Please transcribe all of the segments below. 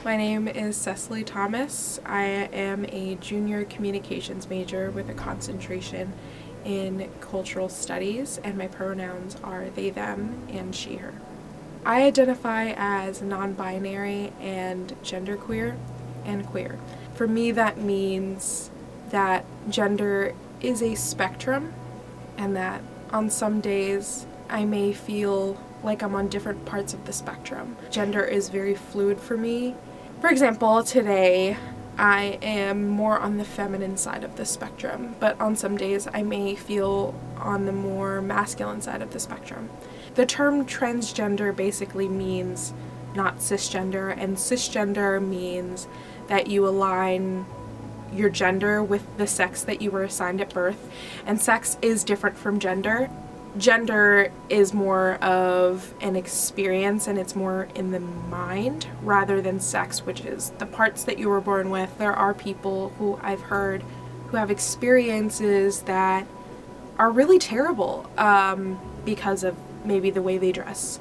My name is Cecily Thomas. I am a junior communications major with a concentration in cultural studies, and my pronouns are they, them, and she, her. I identify as non-binary and genderqueer and queer. For me, that means that gender is a spectrum, and that on some days I may feel like I'm on different parts of the spectrum. Gender is very fluid for me. For example, today I am more on the feminine side of the spectrum, but on some days I may feel on the more masculine side of the spectrum. The term transgender basically means not cisgender, and cisgender means that you align your gender with the sex that you were assigned at birth, and sex is different from gender. Gender is more of an experience, and it's more in the mind rather than sex, which is the parts that you were born with. There are people who I've heard who have experiences that are really terrible because of maybe the way they dress,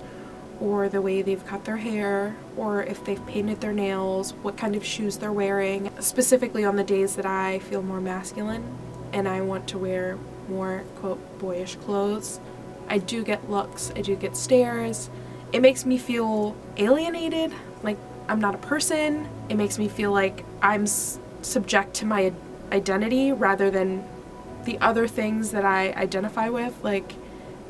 or the way they've cut their hair, or if they've painted their nails, what kind of shoes they're wearing. Specifically on the days that I feel more masculine and I want to wear more, quote, boyish clothes, I do get looks, I do get stares. It makes me feel alienated, like I'm not a person. It makes me feel like I'm subject to my identity rather than the other things that I identify with. Like,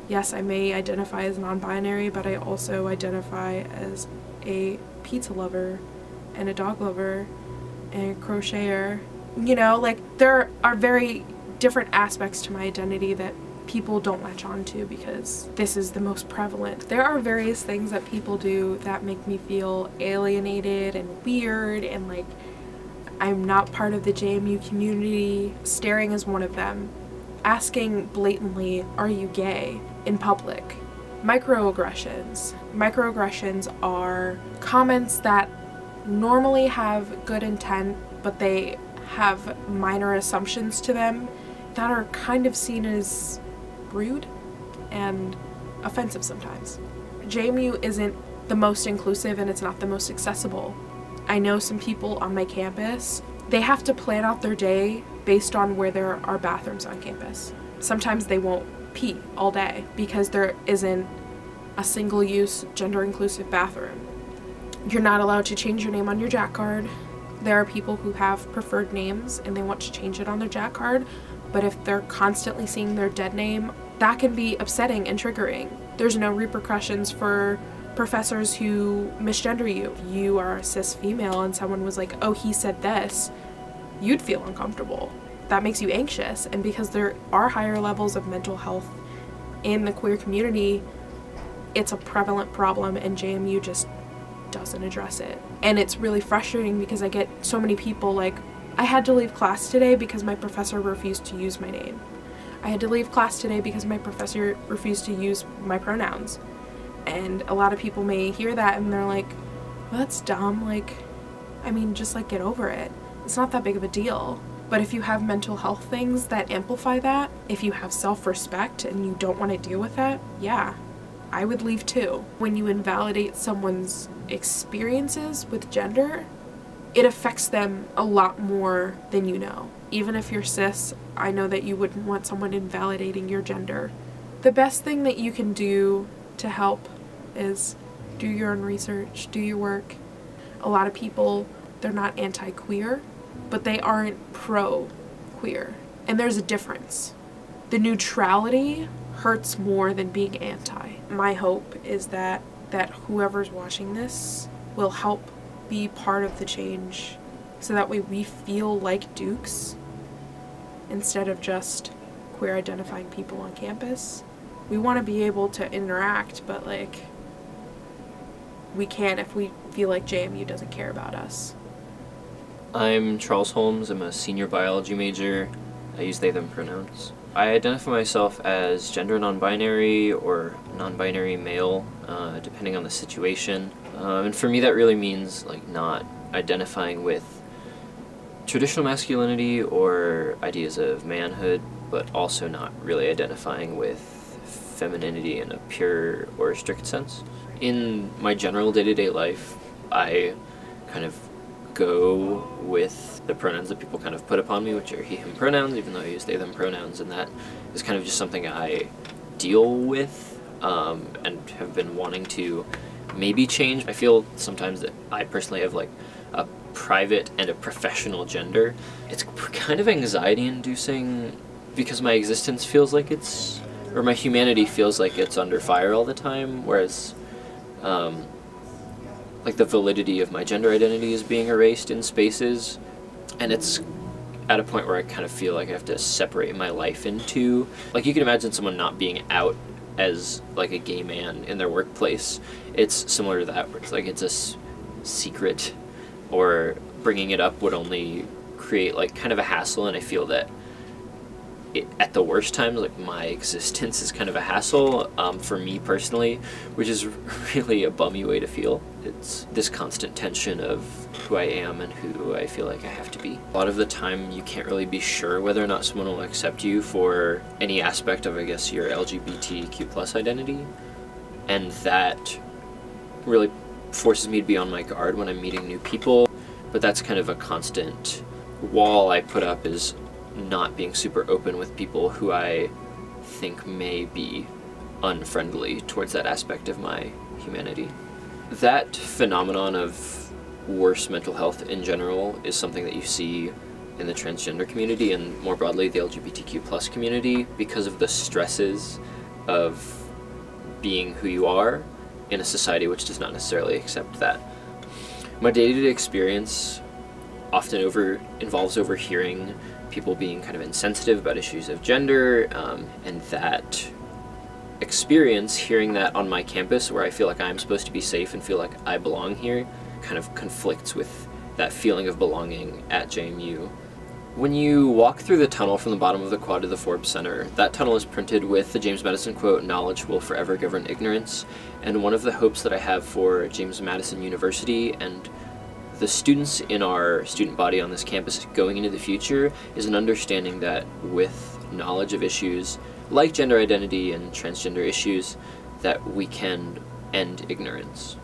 yes, I may identify as non-binary, but I also identify as a pizza lover and a dog lover and a crocheter. You know, like there are very different aspects to my identity that people don't latch on to because this is the most prevalent. There are various things that people do that make me feel alienated and weird, and like I'm not part of the JMU community. Staring is one of them. Asking blatantly, "Are you gay?" in public. Microaggressions. Microaggressions are comments that normally have good intent, but they have minor assumptions to them that are kind of seen as rude and offensive sometimes. JMU isn't the most inclusive, and it's not the most accessible. I know some people on my campus, they have to plan out their day based on where there are bathrooms on campus. Sometimes they won't pee all day because there isn't a single-use gender-inclusive bathroom. You're not allowed to change your name on your Jack card. There are people who have preferred names and they want to change it on their Jack card, but if they're constantly seeing their dead name, that can be upsetting and triggering. There's no repercussions for professors who misgender you. If you are a cis female and someone was like, "Oh, he said this," you'd feel uncomfortable. That makes you anxious, and because there are higher levels of mental health in the queer community, it's a prevalent problem, and JMU just doesn't address it. And it's really frustrating because I get so many people like, "I had to leave class today because my professor refused to use my name. I had to leave class today because my professor refused to use my pronouns." And a lot of people may hear that and they're like, "Well, that's dumb. Like, I mean, just like get over it. It's not that big of a deal." But if you have mental health things that amplify that, if you have self-respect and you don't want to deal with that, yeah, I would leave too. When you invalidate someone's experiences with gender, it affects them a lot more than you know. Even if you're cis, I know that you wouldn't want someone invalidating your gender. The best thing that you can do to help is do your own research, do your work. A lot of people, they're not anti-queer, but they aren't pro-queer. And there's a difference. The neutrality hurts more than being anti. My hope is that whoever's watching this will help be part of the change, so that way we feel like Dukes instead of just queer identifying people on campus. We want to be able to interact, but like we can't if we feel like JMU doesn't care about us. I'm Charles Holmes. I'm a senior biology major. I use they, them pronouns. I identify myself as gender non-binary or non-binary male, depending on the situation. And for me that really means like not identifying with traditional masculinity or ideas of manhood, but also not really identifying with femininity in a pure or strict sense. In my general day-to-day life, I kind of go with the pronouns that people kind of put upon me, which are he, him pronouns, even though I use they, them pronouns, and that is kind of just something I deal with and have been wanting to maybe change. I feel sometimes that I personally have like a private and a professional gender. It's kind of anxiety inducing because my existence feels like it's, or my humanity feels like it's under fire all the time, whereas like the validity of my gender identity is being erased in spaces, and it's at a point where I kind of feel like I have to separate my life into, like, you can imagine someone not being out as like a gay man in their workplace. It's similar to that, where it's like it's a secret, or bringing it up would only create like kind of a hassle, and I feel that at the worst times, like, my existence is kind of a hassle for me personally, which is really a bummy way to feel. It's this constant tension of who I am and who I feel like I have to be. A lot of the time you can't really be sure whether or not someone will accept you for any aspect of, I guess, your LGBTQ+ identity, and that really forces me to be on my guard when I'm meeting new people. But that's kind of a constant wall I put up, is not being super open with people who I think may be unfriendly towards that aspect of my humanity. That phenomenon of worse mental health in general is something that you see in the transgender community and more broadly the LGBTQ+ community because of the stresses of being who you are in a society which does not necessarily accept that. My day-to-day experience often involves overhearing people being kind of insensitive about issues of gender, and that experience, hearing that on my campus where I feel like I'm supposed to be safe and feel like I belong here, kind of conflicts with that feeling of belonging at JMU. When you walk through the tunnel from the bottom of the quad to the Forbes Center, that tunnel is printed with the James Madison quote, "Knowledge will forever govern ignorance," and one of the hopes that I have for James Madison University and the students in our student body on this campus going into the future is an understanding that with knowledge of issues like gender identity and transgender issues, that we can end ignorance.